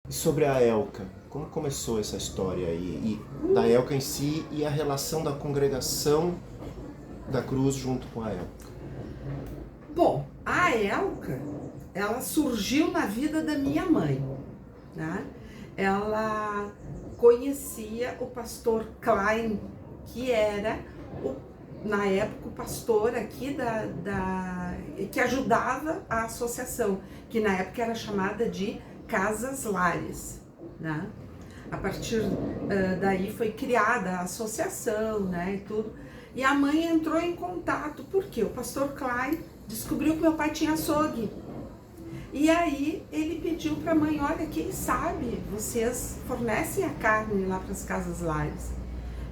E sobre a Elka, como começou essa história aí? E da Elka em si e a relação da congregação da Cruz junto com a Elka? Bom, a Elka, ela surgiu na vida da minha mãe, né? Ela conhecia o pastor Klein, que era, na época, o pastor aqui que ajudava a associação, que na época era chamada de Casas Lares, né? A partir daí foi criada a associação, né, e tudo. E a mãe entrou em contato, porque o pastor Klein descobriu que meu pai tinha açougue. E aí ele pediu para a mãe, olha, quem sabe vocês fornecem a carne lá para as Casas Lares.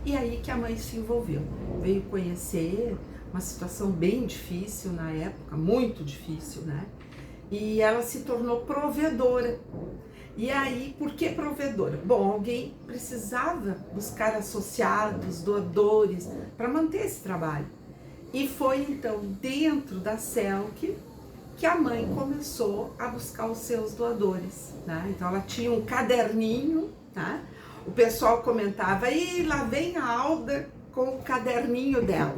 E aí que a mãe se envolveu, veio conhecer uma situação bem difícil na época, muito difícil, né? E ela se tornou provedora. E aí, por que provedora? Bom, alguém precisava buscar associados, doadores, para manter esse trabalho. E foi então dentro da CELC que a mãe começou a buscar os seus doadores, né? Então ela tinha um caderninho, tá? O pessoal comentava, e lá vem a Alda com o caderninho dela.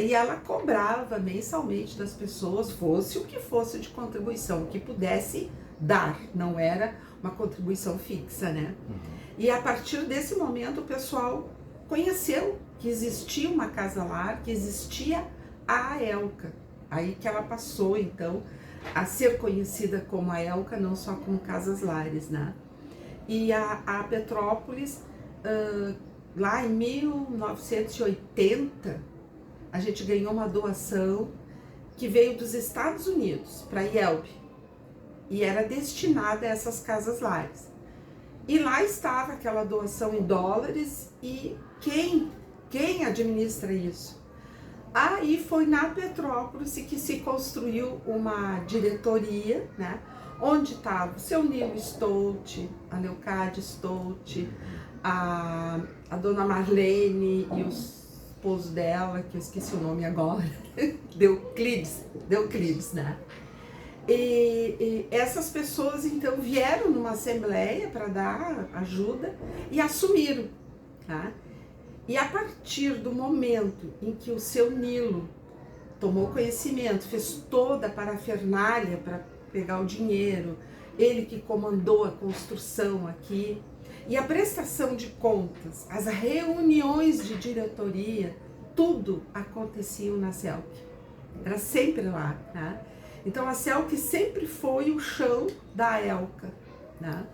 E ela cobrava mensalmente das pessoas, fosse o que fosse de contribuição, o que pudesse dar, não era uma contribuição fixa, né? E a partir desse momento o pessoal conheceu que existia uma casa lar, que existia a Elka. Aí que ela passou então a ser conhecida como a Elka, não só como Casas Lares, né? E a Petrópolis, lá em 1980, a gente ganhou uma doação que veio dos Estados Unidos para a IELB e era destinada a essas Casas Lares. E lá estava aquela doação em dólares e quem administra isso? Aí foi na Petrópolis que se construiu uma diretoria, né? Onde estava o seu Nilo Stout, a Leocádia Stout, a dona Marlene e o esposo dela, que eu esqueci o nome agora, Deuclides, né? E essas pessoas então vieram numa assembleia para dar ajuda e assumiram, tá? E a partir do momento em que o seu Nilo tomou conhecimento, fez toda a parafernália para pegar o dinheiro, ele que comandou a construção aqui, e a prestação de contas, as reuniões de diretoria, tudo acontecia na CELC. Era sempre lá, né? Então a CELC sempre foi o chão da Elka, né?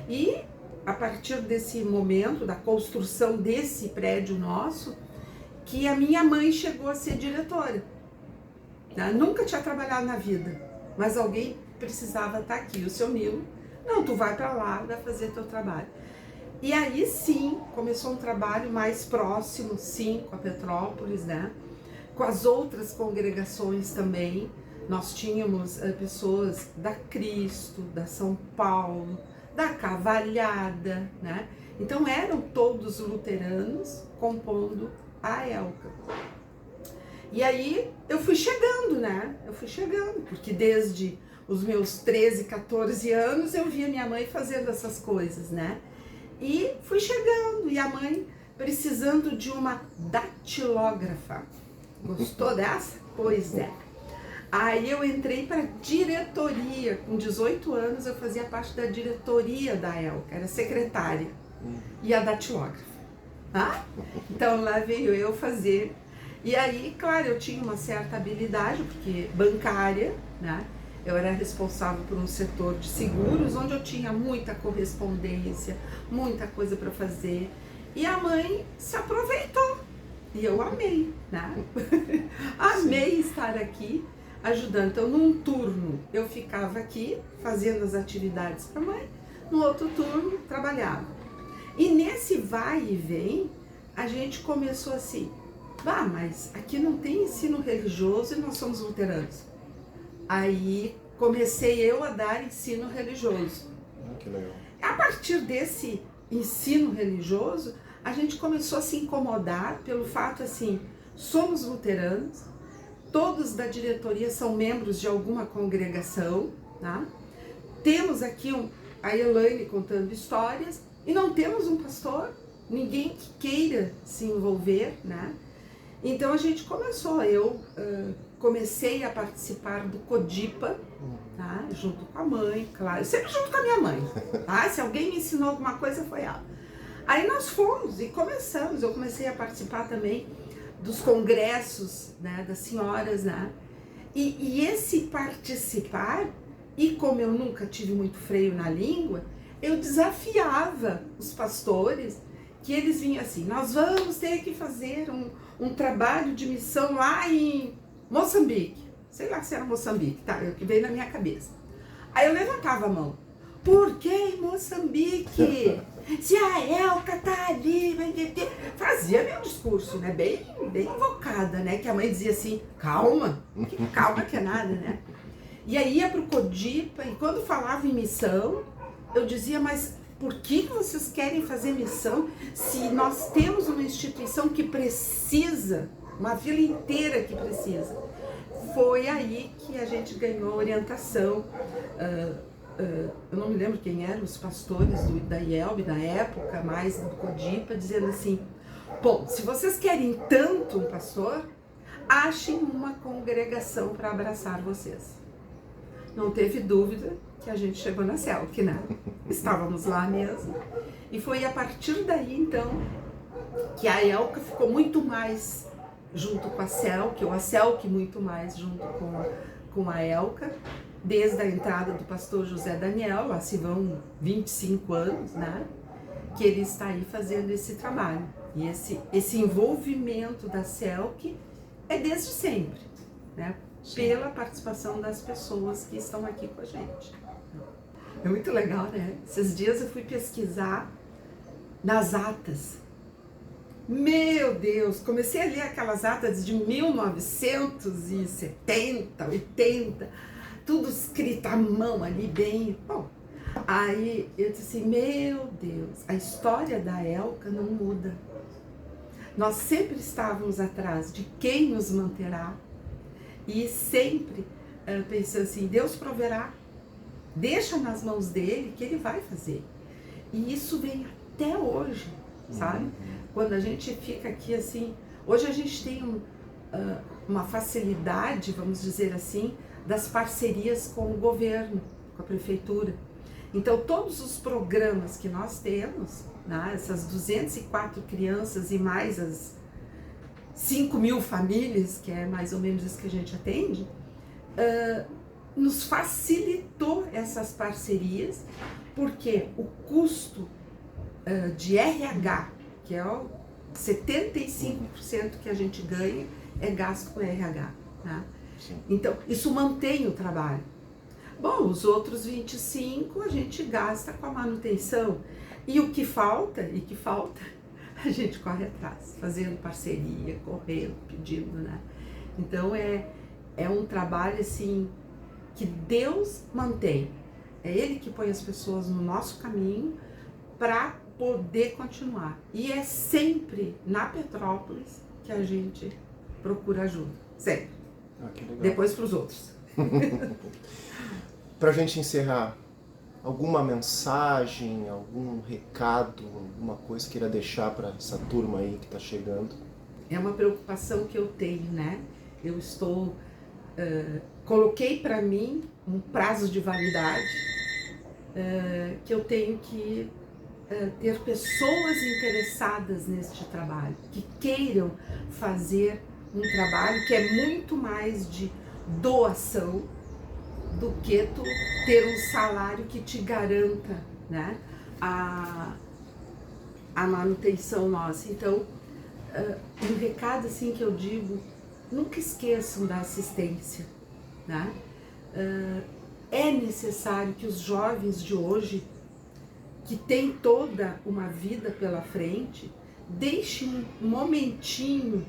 E a partir desse momento, da construção desse prédio nosso, que a minha mãe chegou a ser diretora. Né? Nunca tinha trabalhado na vida, mas alguém precisava estar aqui. O seu Nilo, não, tu vai para lá, vai fazer teu trabalho. E aí sim, começou um trabalho mais próximo, sim, com a Petrópolis, né? Com as outras congregações também. Nós tínhamos pessoas da Cristo, da São Paulo, da Cavalhada, né? Então eram todos luteranos compondo a Elka. E aí eu fui chegando, né? Porque desde os meus 13, 14 anos eu via minha mãe fazendo essas coisas, né? E fui chegando, e a mãe precisando de uma datilógrafa. Gostou dessa? Pois é. Aí eu entrei para a diretoria, com 18 anos eu fazia parte da diretoria da Elka, era secretária e a datilógrafa. Tá? Então lá veio eu fazer, e aí, claro, eu tinha uma certa habilidade, porque bancária, né? Eu era responsável por um setor de seguros, onde eu tinha muita correspondência, muita coisa para fazer, e a mãe se aproveitou, e eu amei, né? Amei estar aqui, ajudando. Então, num turno, eu ficava aqui, fazendo as atividades para a mãe, no outro turno, trabalhava. E nesse vai e vem, a gente começou assim, mas aqui não tem ensino religioso e nós somos luteranos. Aí, comecei eu a dar ensino religioso. Que legal. A partir desse ensino religioso, a gente começou a se incomodar pelo fato, assim, somos luteranos, todos da diretoria são membros de alguma congregação, tá? Temos aqui a Elaine contando histórias, e não temos um pastor, ninguém que queira se envolver, né? Então a gente começou, eu comecei a participar do Codipa, tá? Junto com a mãe, claro, sempre junto com a minha mãe, tá? Se alguém me ensinou alguma coisa foi ela. Aí nós fomos e começamos, eu comecei a participar também dos congressos, né, das senhoras, né? E esse participar, e como eu nunca tive muito freio na língua, eu desafiava os pastores, que eles vinham assim, nós vamos ter que fazer um trabalho de missão lá em Moçambique. Sei lá se era Moçambique, tá? É o que veio na minha cabeça. Aí eu levantava a mão. Por que em Moçambique? Se a Elka tá ali, fazia meu discurso, né? Bem invocada, né? Que a mãe dizia assim, calma, que calma que é nada, né? E aí ia pro Codipa, e quando falava em missão, eu dizia, mas por que vocês querem fazer missão se nós temos uma instituição que precisa, uma vila inteira que precisa? Foi aí que a gente ganhou orientação. Eu não me lembro quem eram os pastores da IELB na época, mais do Codipa, dizendo assim, bom, se vocês querem tanto um pastor, achem uma congregação para abraçar vocês. Não teve dúvida que a gente chegou na CELC, né? Estávamos lá mesmo. E foi a partir daí, então, que a ELCA ficou muito mais junto com a CELC, ou a CELC muito mais junto com a ELCA, desde a entrada do pastor José Daniel, lá se vão 25 anos, né? Que ele está aí fazendo esse trabalho. E esse envolvimento da CELC é desde sempre, né? Pela participação das pessoas que estão aqui com a gente. É muito legal, né? Esses dias eu fui pesquisar nas atas. Meu Deus, comecei a ler aquelas atas de 1970, 80, tudo escrito à mão ali bem. Bom, aí eu disse assim, meu Deus, a história da ELCA não muda. Nós sempre estávamos atrás de quem nos manterá e sempre pensando assim, Deus proverá, deixa nas mãos dele que ele vai fazer. E isso vem até hoje, sabe? Quando a gente fica aqui assim, hoje a gente tem uma facilidade, vamos dizer assim, das parcerias com o governo, com a prefeitura. Então todos os programas que nós temos, né, essas 204 crianças e mais as 5.000 famílias, que é mais ou menos isso que a gente atende, nos facilitou essas parcerias, porque o custo de RH, que é o 75% que a gente ganha, é gasto com RH. Tá? Então, isso mantém o trabalho. Bom, os outros 25% a gente gasta com a manutenção. E o que falta, a gente corre atrás, fazendo parceria, correndo, pedindo, né? Então é um trabalho assim que Deus mantém. É Ele que põe as pessoas no nosso caminho para poder continuar. E é sempre na Petrópolis que a gente procura ajuda. Sempre. Que legal. Depois para os outros. Para a gente encerrar, alguma mensagem, algum recado, alguma coisa que queira deixar para essa turma aí que está chegando? É uma preocupação que eu tenho, né? Eu estou... coloquei para mim um prazo de validade que eu tenho que ter pessoas interessadas neste trabalho, que queiram fazer um trabalho que é muito mais de doação do que tu ter um salário que te garanta, né, a manutenção nossa. Então, um recado assim que eu digo, nunca esqueçam da assistência, né? É necessário que os jovens de hoje, que têm toda uma vida pela frente, deixem um momentinho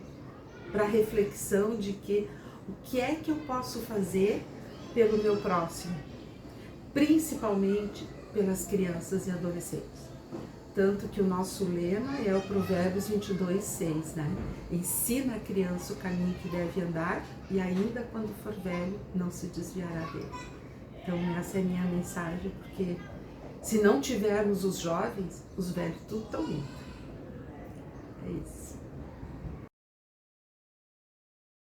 para reflexão de que o que é que eu posso fazer pelo meu próximo, principalmente pelas crianças e adolescentes. Tanto que o nosso lema é o Provérbios 22:6, né? Ensina a criança o caminho que deve andar e ainda quando for velho não se desviará dele. Então essa é a minha mensagem, porque Se não tivermos os jovens, os velhos tudo estão indo.